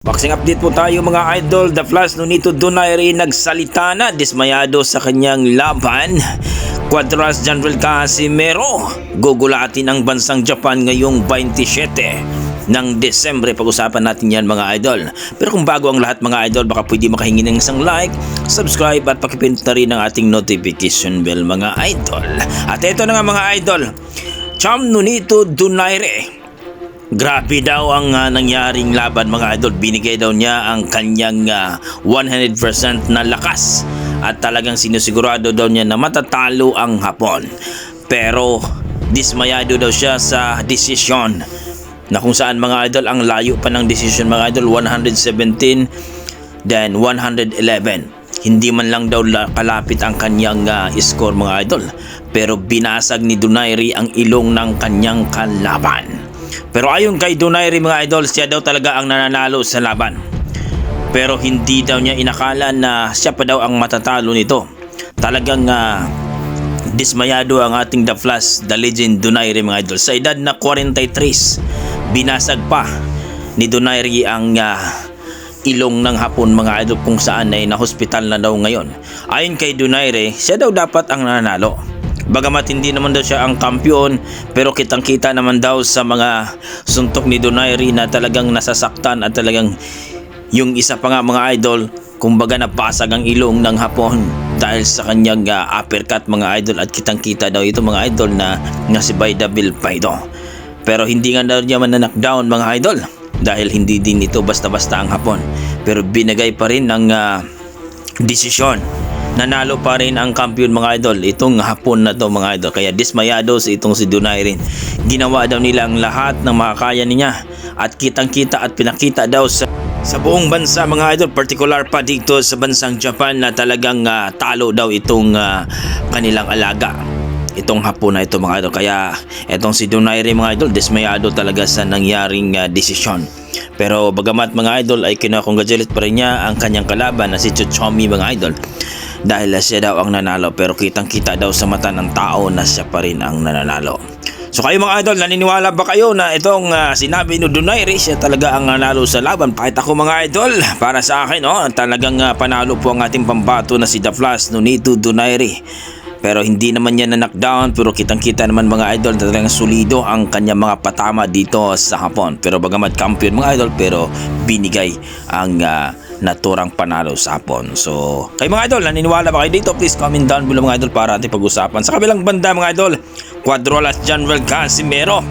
Boxing update po tayo mga idol. The Flash Nonito Donaire nagsalita na dismayado sa kanyang laban. Cuadras General Casimero gugulatin ang bansang Japan ngayong 27 ng Desembre. Pag-usapan natin yan mga idol. Pero kung bago ang lahat mga idol, baka pwede makahingi ng isang like, subscribe at pakipindot na rin ang ating notification bell mga idol. At ito na nga mga idol, Cham Nonito Donaire, grabe daw ang nangyaring laban mga idol. Binigay daw niya ang kanyang 100% na lakas at talagang sinusigurado daw niya na matatalo ang Hapon. Pero dismayado daw siya sa desisyon na kung saan mga idol ang layo pa ng desisyon mga idol, 117 then 111. Hindi man lang daw kalapit ang kanyang score mga idol, pero binasag ni Donaire ang ilong ng kanyang kalaban. Pero ayon kay Donaire mga idol, siya daw talaga ang nananalo sa laban. Pero hindi daw niya inakala na siya pa daw ang matatalo nito. Talagang dismayado ang ating The Flash, the legend Donaire mga idol. Sa edad na 43, binasag pa ni Donaire ang ilong ng Hapon mga idol, kung saan ay nahospital na daw ngayon. Ayon kay Donaire, siya daw dapat ang nananalo. Bagamat hindi naman daw siya ang kampiyon, pero kitang-kita naman daw sa mga suntok ni Donaire na talagang nasasaktan at talagang yung isa pa nga mga idol, kumbaga napasag ang ilong ng Hapon dahil sa kanyang uppercut mga idol. At kitang-kita daw ito mga idol na si Baida Vilpaido. Pero hindi nga daw niya man-knockdown mga idol dahil hindi din ito basta-basta ang Hapon. Pero binigay pa rin ng desisyon. Nanalo pa rin ang kampiyon mga idol, itong Hapon na to mga idol. Kaya dismayado sa itong si Donaire. Ginawa daw nila ang lahat ng makakaya niya at kitang-kita at pinakita daw sa buong bansa mga idol, particular pa dito sa bansang Japan, na talagang talo daw itong kanilang alaga, itong Hapon na ito mga idol. Kaya itong si Donaire mga idol, dismayado talaga sa nangyaring desisyon. Pero bagamat mga idol ay kinakongratulate pa rin niya ang kanyang kalaban na si Chochomi mga idol, dahil siya daw ang nanalo. Pero kitang-kita daw sa mata ng tao na siya pa rin ang nananalo. So kayo mga idol, naniniwala ba kayo na itong sinabi ni Donaire siya talaga ang nanalo sa laban? Pakita ko mga idol. Para sa akin talagang panalo po ang ating pambato na si The Flash Nonito Donaire. Pero hindi naman niya na-knockdown, pero kitang-kita naman mga idol, talagang solido ang kanyang mga patama dito sa Hapon. Pero bagamat kampiyon mga idol, pero binigay ang naturang panalo sa Hapon. So kayo mga idol, naniniwala ba kayo dito? Please comment down below mga idol para ating pag-usapan. Sa kabilang banda mga idol, Cuadras General Casimero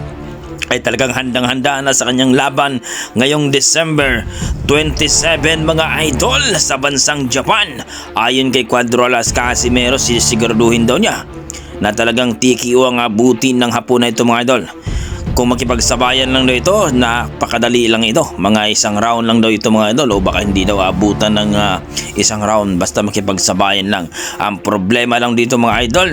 ay talagang handang-handa na sa kanyang laban ngayong December 27 mga idol sa bansang Japan. Ayon kay Cuadras Casimero, sisiguraduhin daw niya na talagang TKO ang abutin ng Hapon na ito mga idol. Kung makipagsabayan lang daw ito, napakadali lang ito. Mga isang round lang daw ito mga idol, o baka hindi daw abutan ng isang round, basta makipagsabayan lang. Ang problema lang dito mga idol,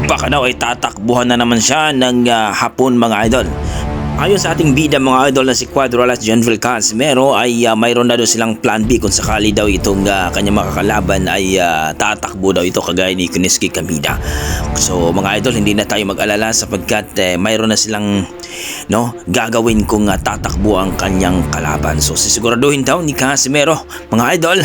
baka daw ay tatakbuhan na naman siya ng Hapon mga idol. Ayon sa ating bida mga idol na si Cuadras General Casimero ay mayroon na daw silang plan B kung sakali daw itong kanyang makakalaban ay tatakbo daw ito kagaya ni Kuniski Kamida. So mga idol, hindi na tayo mag-alala sapagkat mayroon na silang gagawin kung tatakbo ang kanyang kalaban. So sisiguraduhin daw ni Casimero mga idol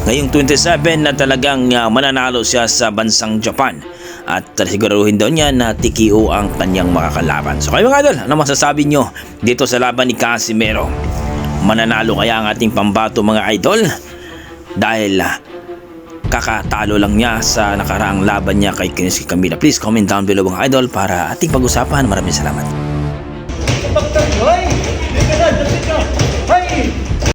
ngayong 27 na talagang mananalo siya sa bansang Japan. At siguraduhin daw niya na TKO ang kanyang makakalaban. So kayo mga idol, ano masasabi nyo dito sa laban ni Casimero? Mananalo kaya ang ating pambato mga idol? Dahil kakatalo lang niya sa nakaraang laban niya kay Kuniski Kamida. Please comment down below mga idol para ating pag-usapan. Maraming salamat.